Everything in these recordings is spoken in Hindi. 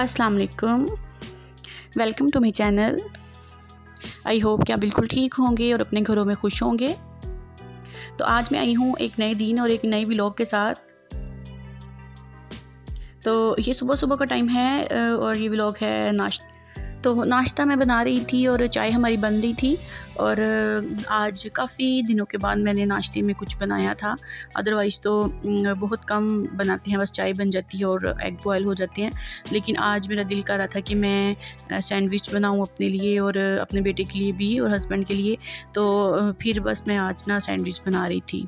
अस्सलाम वालेकुम। Welcome to my channel. I hope कि आप बिल्कुल ठीक होंगे और अपने घरों में खुश होंगे। तो आज मैं आई हूँ एक नए दिन और एक नए व्लॉग के साथ। तो ये सुबह सुबह का टाइम है और ये व्लॉग है नाश्ता मैं बना रही थी और चाय हमारी बन रही थी। और आज काफ़ी दिनों के बाद मैंने नाश्ते में कुछ बनाया था। अदरवाइज़ तो बहुत कम बनाते हैं, बस चाय बन जाती है और एग बॉयल हो जाते हैं। लेकिन आज मेरा दिल कर रहा था कि मैं सैंडविच बनाऊं अपने लिए और अपने बेटे के लिए भी और हस्बैंड के लिए। तो फिर बस मैं आज सैंडविच बना रही थी।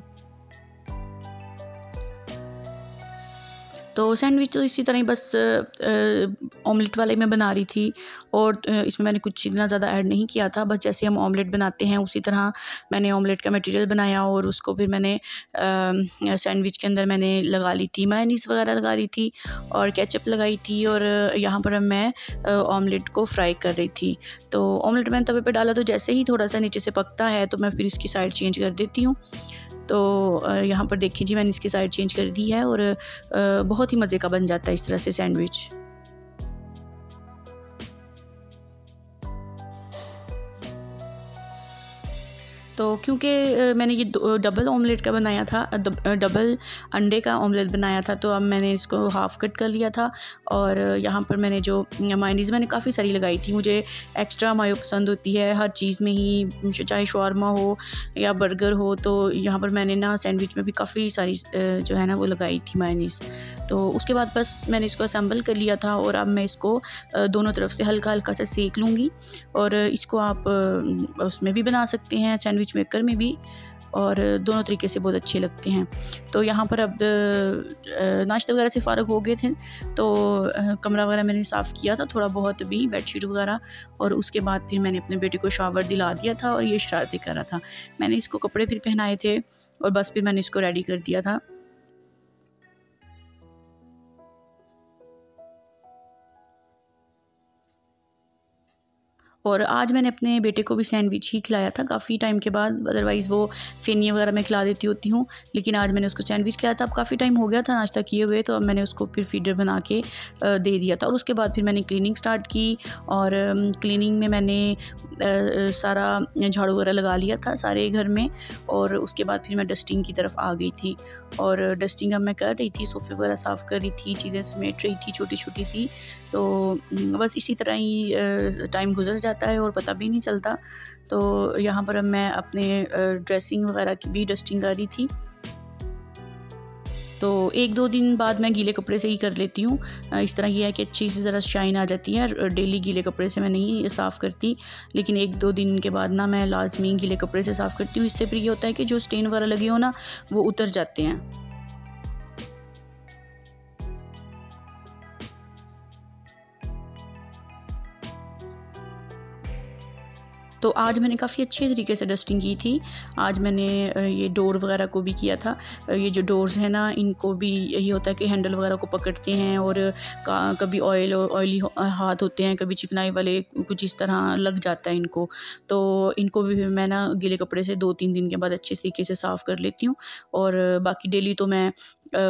तो सैंडविच तो इसी तरह ही बस ऑमलेट वाले मैं बना रही थी और इसमें मैंने कुछ इतना ज़्यादा ऐड नहीं किया था। बस जैसे हम ऑमलेट बनाते हैं उसी तरह मैंने ऑमलेट का मटेरियल बनाया और उसको फिर मैंने सैंडविच के अंदर मैंने लगा ली थी, मेयोनीज़ वगैरह लगा रही थी और केचप लगाई थी। और यहाँ पर मैं ऑमलेट को फ्राई कर रही थी। तो ऑमलेट मैंने तवे पे डाला तो जैसे ही थोड़ा सा नीचे से पकता है तो मैं फिर इसकी साइड चेंज कर देती हूँ। तो यहाँ पर देखिए जी, मैंने इसकी साइड चेंज कर दी है और बहुत ही मज़े का बन जाता है इस तरह से सैंडविच। तो क्योंकि मैंने ये डबल ऑमलेट का बनाया था, डबल अंडे का ऑमलेट बनाया था, तो अब मैंने इसको हाफ़ कट कर लिया था। और यहाँ पर मैंने जो मायोनीज़ मैंने काफ़ी सारी लगाई थी। मुझे एक्स्ट्रा मायो पसंद होती है हर चीज़ में ही, चाहे शवारमा हो या बर्गर हो। तो यहाँ पर मैंने सैंडविच में भी काफ़ी सारी जो है वो लगाई थी मायोनीज़। तो उसके बाद बस मैंने इसको असेंबल कर लिया था और अब मैं इसको दोनों तरफ से हल्का हल्का सा सेक लूँगी। और इसको आप उसमें भी बना सकते हैं, सैंडविच मेकर में भी, और दोनों तरीके से बहुत अच्छे लगते हैं। तो यहाँ पर अब नाश्ता वगैरह से फ़ारग हो गए थे तो कमरा वगैरह मैंने साफ़ किया था थोड़ा बहुत भी, बेडशीट वगैरह। और उसके बाद फिर मैंने अपने बेटे को शावर दिला दिया था और ये शरारतें कर रहा था। मैंने इसको कपड़े फिर पहनाए थे और बस फिर मैंने इसको रेडी कर दिया था। और आज मैंने अपने बेटे को भी सैंडविच ही खिलाया था काफ़ी टाइम के बाद। अदरवाइज़ वो फेनिया वगैरह मैं खिला देती होती हूँ, लेकिन आज मैंने उसको सैंडविच खिलाया था। अब काफ़ी टाइम हो गया था नाश्ता किए हुए, तो अब मैंने उसको फिर फीडर बना के दे दिया था। और उसके बाद फिर मैंने क्लीनिंग स्टार्ट की और क्लीनिंग में मैंने सारा झाड़ू वगैरह लगा लिया था सारे घर में। और उसके बाद फिर मैं डस्टिंग की तरफ आ गई थी और डस्टिंग अब मैं कर रही थी, सोफ़े वगैरह साफ़ कर रही थी, चीज़ें समेट रही थी छोटी छोटी सी। तो बस इसी तरह ही टाइम गुजर जाता है और पता भी नहीं चलता। तो यहाँ पर अब मैं अपने ड्रेसिंग वगैरह की भी डस्टिंग कर रही थी। तो 1-2 दिन बाद मैं गीले कपड़े से ही कर लेती हूँ। इस तरह ये है कि अच्छी सी ज़रा शाइन आ जाती है। डेली गीले कपड़े से मैं नहीं साफ़ करती, लेकिन 1-2 दिन के बाद मैं लाज़मी गीले कपड़े से साफ़ करती हूँ। इससे फिर ये होता है कि जो स्टेन वगैरह लगे हो वो उतर जाते हैं। तो आज मैंने काफ़ी अच्छे तरीके से डस्टिंग की थी। आज मैंने ये डोर वगैरह को भी किया था। ये जो डोर्स हैं इनको भी ये होता है कि हैंडल वगैरह को पकड़ते हैं और कभी ऑयली हाथ होते हैं, कभी चिकनाई वाले, कुछ इस तरह लग जाता है इनको। तो इनको भी मैं गीले कपड़े से 2-3 दिन के बाद अच्छे तरीके से साफ़ कर लेती हूँ। और बाकी डेली तो मैं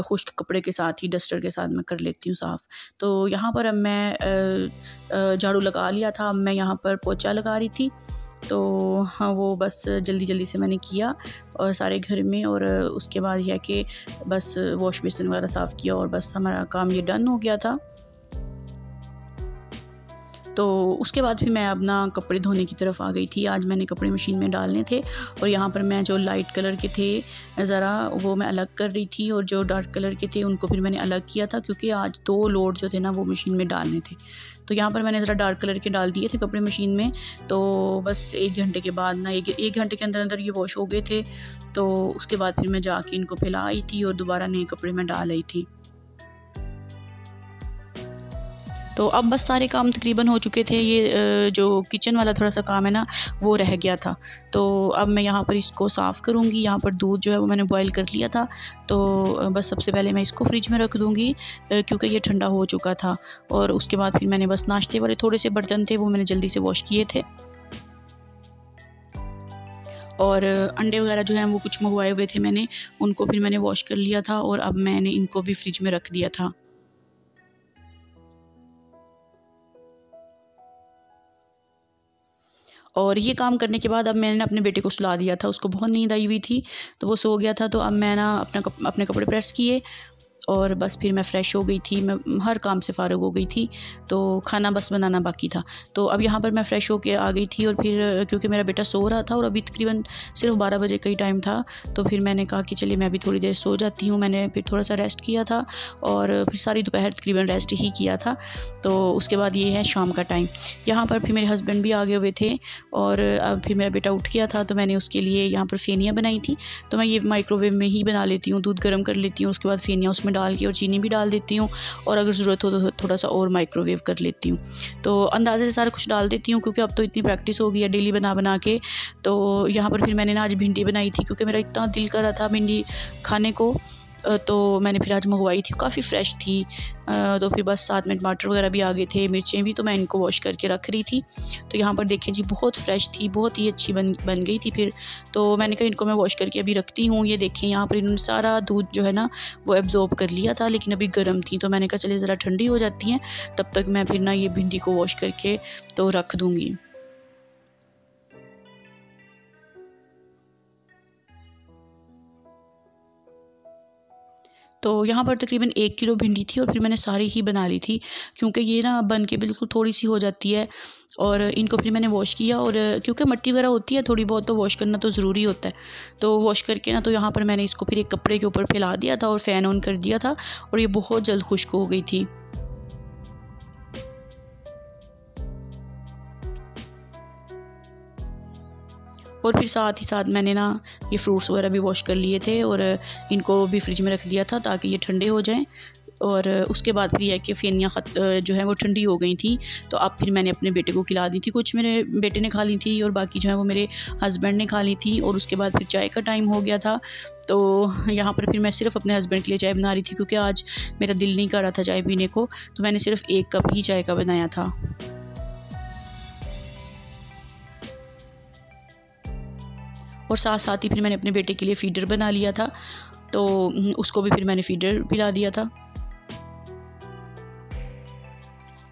खुश्क कपड़े के साथ ही, डस्टर के साथ मैं कर लेती हूँ साफ़। तो यहाँ पर अब मैं झाड़ू लगा लिया था, अब मैं यहाँ पर पोछा लगा रही थी। तो हाँ, वो बस जल्दी जल्दी से मैंने किया और सारे घर में। और उसके बाद यह कि बस वॉश बेसिन वगैरह साफ़ किया और बस हमारा काम ये डन हो गया था। तो उसके बाद फिर मैं अपना कपड़े धोने की तरफ आ गई थी। आज मैंने कपड़े मशीन में डालने थे और यहाँ पर मैं जो लाइट कलर के थे ज़रा वो मैं अलग कर रही थी और जो डार्क कलर के थे उनको फिर मैंने अलग किया था, क्योंकि आज 2 लोड जो थे वो मशीन में डालने थे। तो यहाँ पर मैंने ज़रा डार्क कलर के डाल दिए थे कपड़े मशीन में। तो बस 1 घंटे के बाद एक घंटे के अंदर अंदर ये वॉश हो गए थे। तो उसके बाद फिर मैं जाके इनको फैला आई थी और दोबारा नए कपड़े में डाल आई थी। तो अब बस सारे काम तकरीबन हो चुके थे। ये जो किचन वाला थोड़ा सा काम है वो रह गया था। तो अब मैं यहाँ पर इसको साफ़ करूँगी। यहाँ पर दूध जो है वो मैंने बॉयल कर लिया था। तो बस सबसे पहले मैं इसको फ्रिज में रख दूँगी क्योंकि ये ठंडा हो चुका था। और उसके बाद फिर मैंने बस नाश्ते वाले थोड़े से बर्तन थे वो मैंने जल्दी से वॉश किए थे। और अंडे वगैरह जो हैं वो कुछ मंगवाए हुए थे मैंने, उनको फिर मैंने वॉश कर लिया था और अब मैंने इनको भी फ्रिज में रख दिया था। और ये काम करने के बाद अब मैंने ना अपने बेटे को सुला दिया था, उसको बहुत नींद आई हुई थी तो वो सो गया था। तो अब मैं ना अपने कपड़े प्रेस किए और बस फिर मैं फ़्रेश हो गई थी, मैं हर काम से फ़ारिग हो गई थी, तो खाना बस बनाना बाकी था। तो अब यहाँ पर मैं फ़्रेश होके आ गई थी और फिर क्योंकि मेरा बेटा सो रहा था और अभी तकरीबन सिर्फ 12 बजे का ही टाइम था, तो फिर मैंने कहा कि चलिए मैं भी थोड़ी देर सो जाती हूँ। मैंने फिर थोड़ा सा रेस्ट किया था और फिर सारी दोपहर तकरीबन रेस्ट ही किया था। तो उसके बाद ये है शाम का टाइम। यहाँ पर फिर मेरे हस्बैंड भी आ गए हुए थे और अब फिर मेरा बेटा उठ गया था, तो मैंने उसके लिए यहाँ पर फेनियाँ बनाई थी। तो मैं ये माइक्रोवेव में ही बना लेती हूँ, दूध गर्म कर लेती हूँ, उसके बाद फेनियाँ उसमें डाल के और चीनी भी डाल देती हूँ और अगर ज़रूरत हो तो थोड़ा सा और माइक्रोवेव कर लेती हूँ। तो अंदाज़े से सारा कुछ डाल देती हूँ क्योंकि अब तो इतनी प्रैक्टिस हो गई है डेली बना बना के। तो यहाँ पर फिर मैंने ना आज भिंडी बनाई थी क्योंकि मेरा इतना दिल कर रहा था भिंडी खाने को। तो मैंने फिर आज मंगवाई थी, काफ़ी फ़्रेश थी। तो फिर बस साथ में टमाटर वगैरह भी आ गए थे, मिर्चें भी, तो मैं इनको वॉश करके रख रही थी। तो यहाँ पर देखें जी बहुत फ़्रेश थी, बहुत ही अच्छी बन गई थी फिर। तो मैंने कहा इनको मैं वॉश करके अभी रखती हूँ। ये देखें यहाँ पर इन्होंने सारा दूध जो है ना वो एब्ज़ॉर्ब कर लिया था, लेकिन अभी गर्म थी, तो मैंने कहा चलिए ज़रा ठंडी हो जाती हैं, तब तक मैं फिर ना ये भिंडी को वॉश करके तो रख दूँगी। तो यहाँ पर तकरीबन 1 किलो भिंडी थी और फिर मैंने सारी ही बना ली थी क्योंकि ये ना बन के बिल्कुल थोड़ी-सी हो जाती है। और इनको फिर मैंने वॉश किया और क्योंकि मिट्टी वगैरह होती है थोड़ी बहुत, तो वॉश करना तो ज़रूरी होता है। तो वॉश करके ना तो यहाँ पर मैंने इसको फिर एक कपड़े के ऊपर फैला दिया था और फ़ैन ऑन कर दिया था और ये बहुत जल्द खुश्क हो गई थी। और फिर साथ ही साथ मैंने ना ये फ्रूट्स वगैरह भी वॉश कर लिए थे और इनको भी फ्रिज में रख दिया था ताकि ये ठंडे हो जाएं। और उसके बाद फिर यह है कि फेनियाँ जो है वो ठंडी हो गई थी, तो अब फिर मैंने अपने बेटे को खिला दी थी। कुछ मेरे बेटे ने खा ली थी और बाकी जो है वो मेरे हस्बैंड ने खा ली थी। और उसके बाद फिर चाय का टाइम हो गया था, तो यहाँ पर फिर मैं सिर्फ़ अपने हस्बैंड के लिए चाय बना रही थी क्योंकि आज मेरा दिल नहीं कर रहा था चाय पीने को, तो मैंने सिर्फ़ 1 कप ही चाय का बनाया था। और साथ-साथ ही फिर मैंने अपने बेटे के लिए फ़ीडर बना लिया था, तो उसको भी फिर मैंने फ़ीडर पिला दिया था।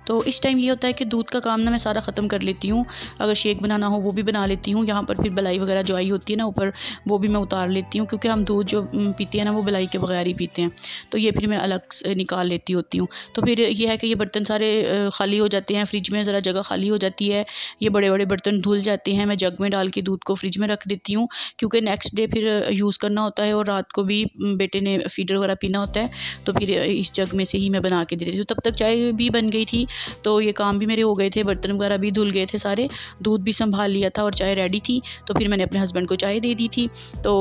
तो इस टाइम ये होता है कि दूध का काम ना मैं सारा ख़त्म कर लेती हूँ। अगर शेक बनाना हो वो भी बना लेती हूँ। यहाँ पर फिर बलाई वगैरह जो आई होती है ना ऊपर, वो भी मैं उतार लेती हूँ क्योंकि हम दूध जो पीते हैं ना वो बलाई के बगैर ही पीते हैं। तो ये फिर मैं अलग से निकाल लेती होती हूँ। तो फिर ये है कि ये बर्तन सारे खाली हो जाते हैं, फ्रिज में ज़रा जगह खाली हो जाती है। ये बड़े-बड़े बर्तन धुल जाते हैं, मैं जग में डाल के दूध को फ्रिज में रख देती हूँ क्योंकि नेक्स्ट डे फिर यूज़ करना होता है और रात को भी बेटे ने फ़ीडर वगैरह पीना होता है। तो फिर इस जग में से ही मैं बना के दे देती हूँ। तब तक चाय भी बन गई थी, तो ये काम भी मेरे हो गए थे, बर्तन वगैरह भी धुल गए थे सारे, दूध भी संभाल लिया था और चाय रेडी थी। तो फिर मैंने अपने हस्बैंड को चाय दे दी थी। तो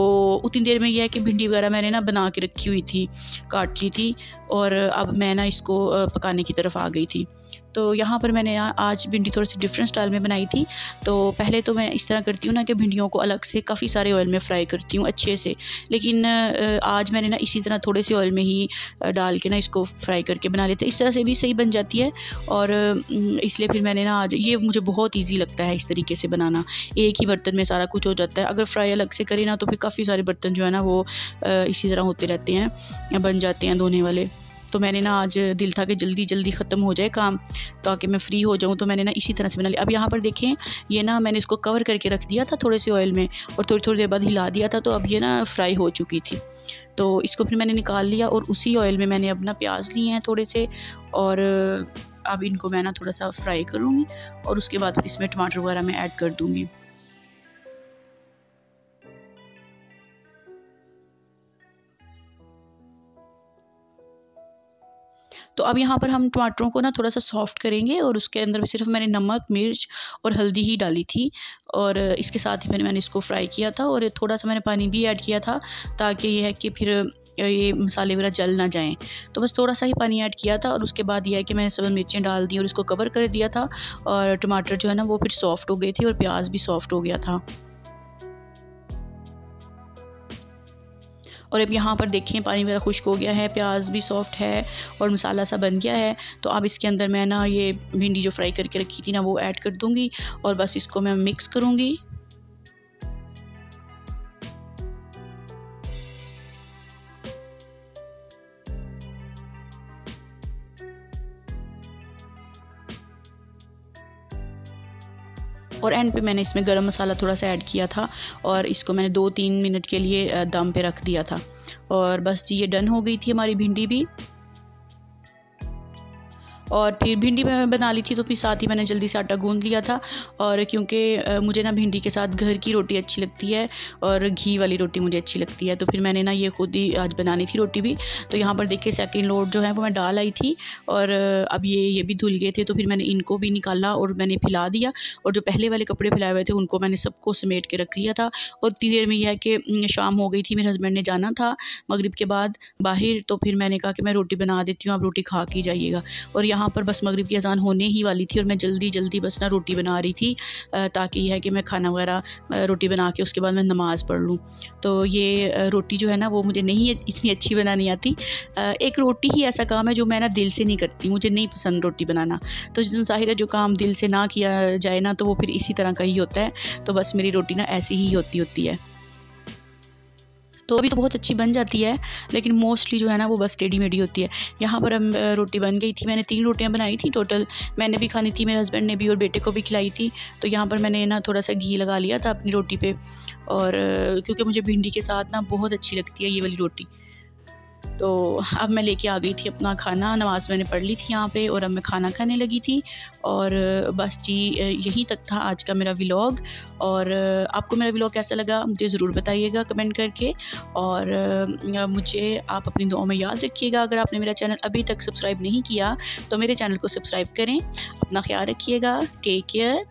उतनी देर में ये है कि भिंडी वगैरह मैंने ना बना के रखी हुई थी, काट ली थी और अब मैं ना इसको पकाने की तरफ आ गई थी। तो यहाँ पर मैंने आज भिंडी थोड़ी सी डिफरेंट स्टाइल में बनाई थी। तो पहले तो मैं इस तरह करती हूँ ना कि भिंडियों को अलग से काफ़ी सारे ऑयल में फ्राई करती हूँ अच्छे से, लेकिन आज मैंने ना इसी तरह थोड़े से ऑयल में ही डाल के ना इसको फ्राई करके बना लेते, इस तरह से भी सही बन जाती है। और इसलिए फिर मैंने ना आज ये मुझे बहुत ईजी लगता है इस तरीके से बनाना, एक ही बर्तन में सारा कुछ हो जाता है। अगर फ्राई अलग से करें ना तो फिर काफ़ी सारे बर्तन जो है ना वो इसी तरह होते रहते हैं, बन जाते हैं धोने वाले। तो मैंने ना आज दिल था कि जल्दी जल्दी ख़त्म हो जाए काम ताकि मैं फ़्री हो जाऊँ, तो मैंने ना इसी तरह से बना लिया। अब यहाँ पर देखें, ये ना मैंने इसको कवर करके रख दिया था थोड़े से ऑयल में और थोड़ी-थोड़ी देर बाद हिला दिया था, तो अब ये ना फ्राई हो चुकी थी। तो इसको फिर मैंने निकाल लिया और उसी ऑयल में मैंने अपना प्याज लिए हैं थोड़े से, और अब इनको मैं ना थोड़ा सा फ्राई करूँगी और उसके बाद फिर इसमें टमाटर वगैरह मैं ऐड कर दूँगी। तो अब यहाँ पर हम टमाटरों को ना थोड़ा-सा सॉफ्ट करेंगे और उसके अंदर भी सिर्फ मैंने नमक, मिर्च और हल्दी ही डाली थी और इसके साथ ही मैंने इसको फ्राई किया था और थोड़ा-सा मैंने पानी भी ऐड किया था ताकि ये है कि फिर ये मसाले वगैरह जल ना जाएँ। तो बस थोड़ा-सा ही पानी ऐड किया था और उसके बाद ये है कि मैंने सब मिर्चें डाल दी और इसको कवर कर दिया था और टमाटर जो है ना वो फिर सॉफ्ट हो गए थे और प्याज भी सॉफ्ट हो गया था। और अब यहाँ पर देखें पानी मेरा खुश्क हो गया है, प्याज भी सॉफ्ट है और मसाला सा बन गया है। तो अब इसके अंदर मैं ना ये भिंडी जो फ्राई करके रखी थी ना वो ऐड कर दूँगी और बस इसको मैं मिक्स करूँगी। और एंड पे मैंने इसमें गरम मसाला थोड़ा सा ऐड किया था और इसको मैंने 2-3 मिनट के लिए दम पे रख दिया था। और बस जी ये डन हो गई थी हमारी भिंडी भी। और फिर भिंडी मैं बना ली थी तो फिर साथ ही मैंने जल्दी से आटा गूंद लिया था। और क्योंकि मुझे ना भिंडी के साथ घर की रोटी अच्छी लगती है और घी वाली रोटी मुझे अच्छी लगती है, तो फिर मैंने ना ये खुद ही आज बनानी थी रोटी भी। तो यहाँ पर देखिए सेकंड लोड जो है वो मैं डाल आई थी और अब ये भी धुल गए थे, तो फिर मैंने इनको भी निकाला और मैंने फैला दिया। और जो पहले वाले कपड़े फैलाए हुए थे उनको मैंने सबको समेट के रख लिया था। और इतनी देर में यह है कि शाम हो गई थी, मेरे हस्बैंड ने जाना था मगरिब के बाद बाहर, तो फिर मैंने कहा कि मैं रोटी बना देती हूँ, आप रोटी खा के जाइएगा। और यहाँ पर बस मगरिब की अज़ान होने ही वाली थी और मैं जल्दी बस ना रोटी बना रही थी ताकि यह है कि मैं खाना वगैरह रोटी बना के उसके बाद मैं नमाज़ पढ़ लूँ। तो ये रोटी जो है ना वो मुझे नहीं इतनी अच्छी बनानी आती। एक रोटी ही ऐसा काम है जो मैं ना दिल से नहीं करती, मुझे नहीं पसंद रोटी बनाना। तो ज़ाहिर है जो काम दिल से ना किया जाए ना तो वो फिर इसी तरह का ही होता है। तो बस मेरी रोटी ना ऐसी ही होती है। तो अभी तो बहुत अच्छी बन जाती है, लेकिन मोस्टली जो है ना वो बस टेढ़ी मेढ़ी होती है। यहाँ पर हम रोटी बन गई थी, मैंने 3 रोटियाँ बनाई थी टोटल। मैंने भी खानी थी, मेरे हस्बैंड ने भी और बेटे को भी खिलाई थी। तो यहाँ पर मैंने ना थोड़ा सा घी लगा लिया था अपनी रोटी पे, और क्योंकि मुझे भिंडी के साथ ना बहुत अच्छी लगती है ये वाली रोटी। तो अब मैं लेके आ गई थी अपना खाना, नमाज़ मैंने पढ़ ली थी यहाँ पे और अब मैं खाना खाने लगी थी। और बस जी यहीं तक था आज का मेरा व्लॉग। और आपको मेरा व्लॉग कैसा लगा मुझे ज़रूर बताइएगा कमेंट करके। और मुझे आप अपनी दुआओं में याद रखिएगा। अगर आपने मेरा चैनल अभी तक सब्सक्राइब नहीं किया तो मेरे चैनल को सब्सक्राइब करें। अपना ख्याल रखिएगा। Take care.